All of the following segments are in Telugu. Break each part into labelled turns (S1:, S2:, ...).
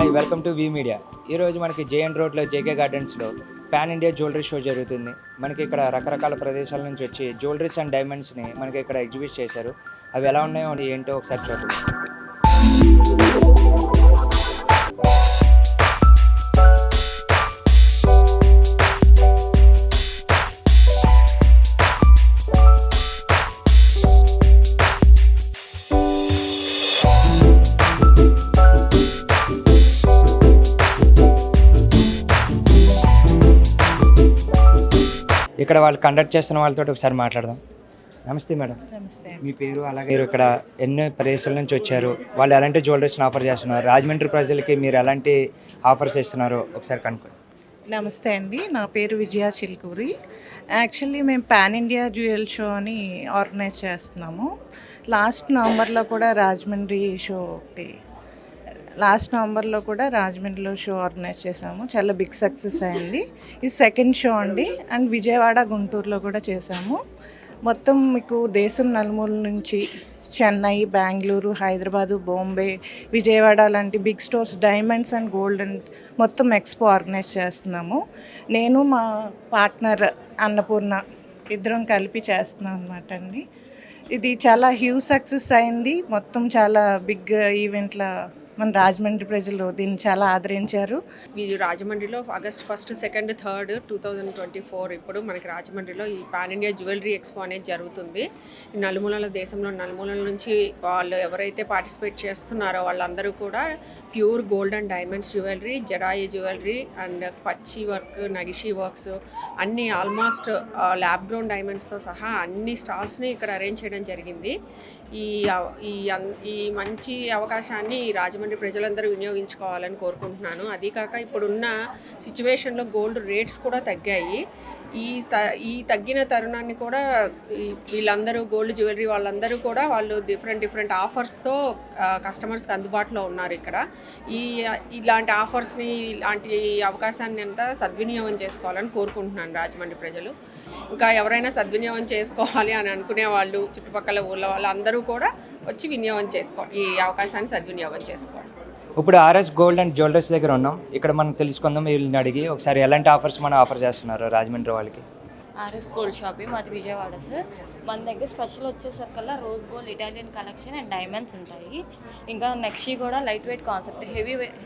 S1: Hi, welcome to V media. ఈరోజు మనకి జేఎన్ రోడ్లో జేకే గార్డెన్స్లో పాన్ ఇండియా జ్యువెలరీ షో జరుగుతుంది. మనకి ఇక్కడ రకరకాల ప్రదేశాల నుంచి వచ్చి జ్యువెలరీస్ అండ్ డైమండ్స్ని మనకి ఇక్కడ ఎగ్జిబిట్ చేశారు. అవి ఎలా ఉన్నాయో ఏంటో ఒకసారి చూద్దాం. ఇక్కడ వాళ్ళు కండక్ట్ చేస్తున్న వాళ్ళతో ఒకసారి మాట్లాడదాం. నమస్తే మేడం.
S2: నమస్తే.
S1: మీ పేరు, అలాగే మీరు ఇక్కడ ఎన్నో ప్రదేశాల నుంచి వచ్చారు, వాళ్ళు ఎలాంటి జ్యువెలరీస్ని ఆఫర్ చేస్తున్నారు, రాజమండ్రి ప్రజలకి మీరు ఎలాంటి ఆఫర్స్ ఇస్తున్నారో ఒకసారి కనుక్కోండి.
S2: నమస్తే అండి, నా పేరు విజయ చిల్కూరి. యాక్చువల్లీ మేము పాన్ ఇండియా జ్యువెల్ షో అని ఆర్గనైజ్ చేస్తున్నాము. లాస్ట్ నవంబర్లో కూడా రాజమండ్రిలో షో ఆర్గనైజ్ చేసాము. చాలా బిగ్ సక్సెస్ అయింది. ఇది సెకండ్ షో అండి. అండ్ విజయవాడ, గుంటూరులో కూడా చేసాము. మొత్తం మీకు దేశం నలుమూల నుంచి చెన్నై, బెంగళూరు, హైదరాబాదు, బాంబే, విజయవాడ లాంటి big stores, diamonds and gold and మొత్తం ఎక్స్పో ఆర్గనైజ్ చేస్తున్నాము. నేను మా పార్ట్నర్ అన్నపూర్ణ ఇద్దరం కలిపి చేస్తున్నాం అన్నమాట అండి. ఇది చాలా హ్యూజ్ సక్సెస్ అయింది. మొత్తం చాలా బిగ్ ఈవెంట్ల మన రాజమండ్రి ప్రజలు దీన్ని చాలా ఆదరించారు.
S3: ఇది రాజమండ్రిలో ఆగస్ట్ 1, 2, 3, 2024 ఇప్పుడు మనకి రాజమండ్రిలో ఈ పాన్ ఇండియా జ్యువెలరీ ఎక్స్పో అనేది జరుగుతుంది. నలుమూలల దేశంలో నలుమూలల నుంచి వాళ్ళు ఎవరైతే పార్టిసిపేట్ చేస్తున్నారో వాళ్ళందరూ కూడా pure gold and diamonds jewellery, jadau jewellery and పచ్చి వర్క్, నగిషి వర్క్స్ అన్నీ ఆల్మోస్ట్ ల్యాబ్ గ్రౌండ్ డైమండ్స్తో సహా అన్ని స్టాల్స్ని ఇక్కడ అరేంజ్ చేయడం జరిగింది. ఈ మంచి అవకాశాన్ని రాజమండ్రి ప్రజలందరూ వినియోగించుకోవాలని కోరుకుంటున్నాను. అదీ కాక ఇప్పుడున్న సిచ్యువేషన్లో గోల్డ్ రేట్స్ కూడా తగ్గాయి. ఈ తగ్గిన తరుణాన్ని కూడా వీళ్ళందరూ గోల్డ్ జ్యువెలరీ వాళ్ళందరూ కూడా వాళ్ళు డిఫరెంట్ ఆఫర్స్తో కస్టమర్స్కి అందుబాటులో ఉన్నారు. ఇక్కడ ఇలాంటి ఆఫర్స్ని, ఇలాంటి అవకాశాన్ని అంతా సద్వినియోగం చేసుకోవాలని కోరుకుంటున్నాను రాజమండ్రి ప్రజలు. ఇంకా ఎవరైనా సద్వినియోగం చేసుకోవాలి అని అనుకునే వాళ్ళు, చుట్టుపక్కల ఊళ్ళో వాళ్ళందరూ కూడా వచ్చి వినియోగం చేసుకోవాలి, ఈ అవకాశాన్ని సద్వినియోగం చేసుకోవాలి.
S1: ఇప్పుడు ఆర్ఎస్ గోల్డ్ అండ్ జ్యువెలరీస్ దగ్గర ఉన్నాం. ఇక్కడ మనం తెలుసుకుందాం, వీళ్ళని అడిగి ఒకసారి ఎలాంటి ఆఫర్స్ మనం ఆఫర్ చేస్తున్నారు రాజమండ్రి వాళ్ళకి.
S4: ఆర్ఎస్ గోల్డ్ షాపింగ్ మాది విజయవాడ సార్. మన దగ్గర స్పెషల్ వచ్చేసరికల్లా rose gold, Italian collection and diamonds ఉంటాయి. ఇంకా నెక్స్ట్ కూడా light weight concept,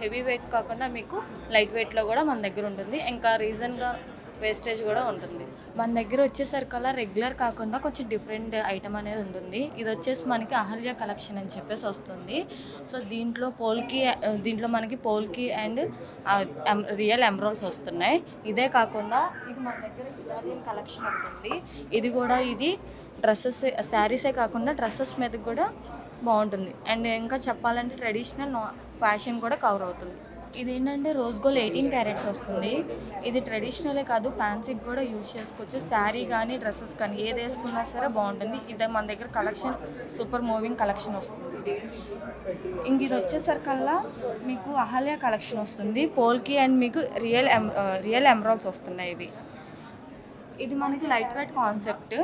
S4: heavy weight కాకుండా మీకు లైట్ వెయిట్లో కూడా మన దగ్గర ఉంటుంది. ఇంకా రీజన్గా వేస్టేజ్ కూడా ఉంటుంది. మన దగ్గర వచ్చేసరికల్లా రెగ్యులర్ కాకుండా కొంచెం డిఫరెంట్ ఐటమ్ అనేది ఉంటుంది. ఇది వచ్చేసి మనకి అహల్య కలెక్షన్ అని చెప్పేసి వస్తుంది. సో దీంట్లో మనకి పోల్కి అండ్ రియల్ ఎమరాల్డ్స్ వస్తున్నాయి. ఇదే కాకుండా ఇది మన దగ్గర ఇటాలియన్ కలెక్షన్ ఉంటుంది. ఇది డ్రెస్సెస్, శారీసే కాకుండా డ్రెస్సెస్ మీద కూడా బాగుంటుంది. అండ్ ఇంకా చెప్పాలంటే ట్రెడిషనల్ ఫ్యాషన్ కూడా కవర్ అవుతుంది. ఇది ఏంటంటే రోజ్ గోల్డ్ 18 క్యారెట్స్ వస్తుంది. ఇది ట్రెడిషనలే కాదు, ఫ్యాన్సీకి కూడా యూజ్ చేసుకోవచ్చు. శారీ కానీ డ్రెస్సెస్ కానీ ఏది వేసుకున్నా సరే బాగుంటుంది. ఇది మన దగ్గర కలెక్షన్ సూపర్ మూవింగ్ కలెక్షన్ వస్తుంది. ఇంక ఇది వచ్చేసరికల్లా మీకు అహల్య కలెక్షన్ వస్తుంది. పోల్కి అండ్ మీకు రియల్ ఎమరాల్డ్స్ వస్తున్నాయి. ఇది మనకి light weight concept,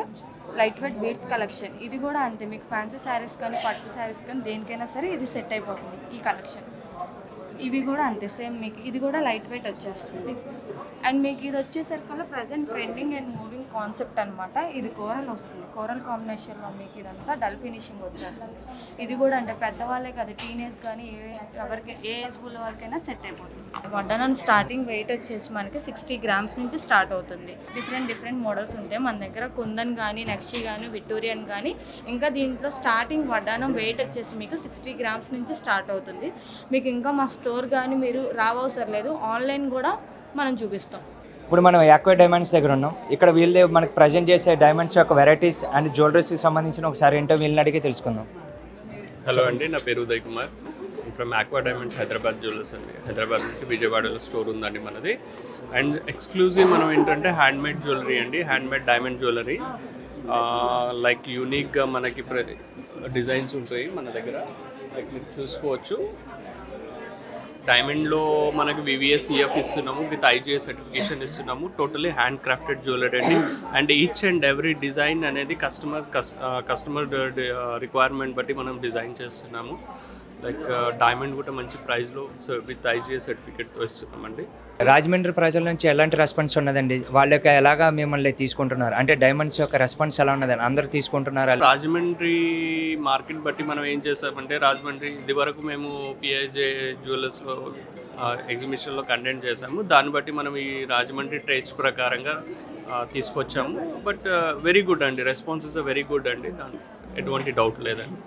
S4: light weight beads collection. ఇది కూడా అంతే, మీకు ఫ్యాన్సీ శారీస్ కానీ పట్టు శారీస్ కానీ దేనికైనా సరే ఇది సెట్ అయిపోతుంది ఈ కలెక్షన్. ఇవి కూడా అంతే సేమ్, మీకు ఇది కూడా లైట్ వెయిట్ వచ్చేస్తుంది. అండ్ మీకు ఇది వచ్చేసరికల్లా present trending and moving concept అనమాట. ఇది కోరల్ వస్తుంది, కోరల్ కాంబినేషన్లో మీకు ఇదంతా డల్ ఫినిషింగ్ వచ్చేస్తుంది. ఇది కూడా అంటే పెద్దవాళ్ళే కదా, టీనేజ్ కానీ ఏ ఏజ్ ఫుల్ వరకైనా సెట్ అయిపోతుంది. వడ్డానం స్టార్టింగ్ వెయిట్ వచ్చేసి మనకి 60 grams నుంచి స్టార్ట్ అవుతుంది. డిఫరెంట్ మోడల్స్ ఉంటాయి మన దగ్గర. కుందన్ కానీ, నక్షి కానీ, విక్టోరియన్ కానీ. ఇంకా దీంట్లో స్టార్టింగ్ వడ్డానం వెయిట్ వచ్చేసి మీకు 60 grams నుంచి స్టార్ట్ అవుతుంది. మీకు ఇంకా మా స్టోర్ కానీ మీరు రావసరం లేదు, ఆన్లైన్ కూడా మనం చూపిస్తాం.
S1: ఇప్పుడు మనం యాక్వా డైమండ్స్ దగ్గర ఉన్నాం. ఇక్కడ వీళ్ళే మనకి ప్రజెంట్ చేసే డైమండ్స్ యొక్క వెరైటీస్ అండ్ జ్యువెలరీస్కి సంబంధించిన ఒకసారి ఏంటో వీళ్ళని అడిగి తెలుసుకుందాం.
S5: హలో అండి, నా పేరు Uday Kumar from aqua diamonds Hyderabad jewellers అండి. హైదరాబాద్ నుంచి విజయవాడలో స్టోర్ ఉందండి మనది. అండ్ ఎక్స్క్లూజివ్ మనం ఏంటంటే హ్యాండ్మేడ్ జ్యువెలరీ అండి, హ్యాండ్మేడ్ డైమండ్ జ్యువెలరీ. లైక్ యూనిక్గా మనకి డిజైన్స్ ఉంటాయి మన దగ్గర. లైక్ మీరు చూసుకోవచ్చు, డైమండ్లో మనకి వివిఎస్ ఈఎఫ్ ఇస్తున్నాము, విత్ ఐజిఐ సర్టిఫికేషన్ ఇస్తున్నాము. టోటలీ హ్యాండ్ క్రాఫ్టెడ్ జ్యువెలరీ అండి. And each and every design అనేది కస్టమర్ రిక్వైర్మెంట్ బట్టి మనం డిజైన్ చేస్తున్నాము. లైక్ డైమండ్ కూడా మంచి ప్రైస్లో విత్ ఐజిఎస్ సర్టిఫికేట్తో ఇస్తున్నామండి.
S1: రాజమండ్రి ప్రజల నుంచి ఎలాంటి రెస్పాన్స్ ఉన్నదండి? వాళ్ళ యొక్క ఎలాగా మిమ్మల్ని తీసుకుంటున్నారు, అంటే డైమండ్స్ యొక్క రెస్పాన్స్ ఎలా ఉన్నదండి? అందరూ తీసుకుంటున్నారు?
S5: రాజమండ్రి మార్కెట్ బట్టి మనం ఏం చేసామంటే, రాజమండ్రి ఇది వరకు మేము పిఐజే జ్యువెలర్స్లో ఎగ్జిబిషన్లో కండక్ట్ చేసాము. దాన్ని బట్టి మనం ఈ రాజమండ్రి టేస్ట్ ప్రకారంగా తీసుకొచ్చాము. బట్ వెరీ గుడ్ అండి, రెస్పాన్స్ ఇస్ వెరీ గుడ్ అండి, దాని ఎటువంటి డౌట్ లేదండి.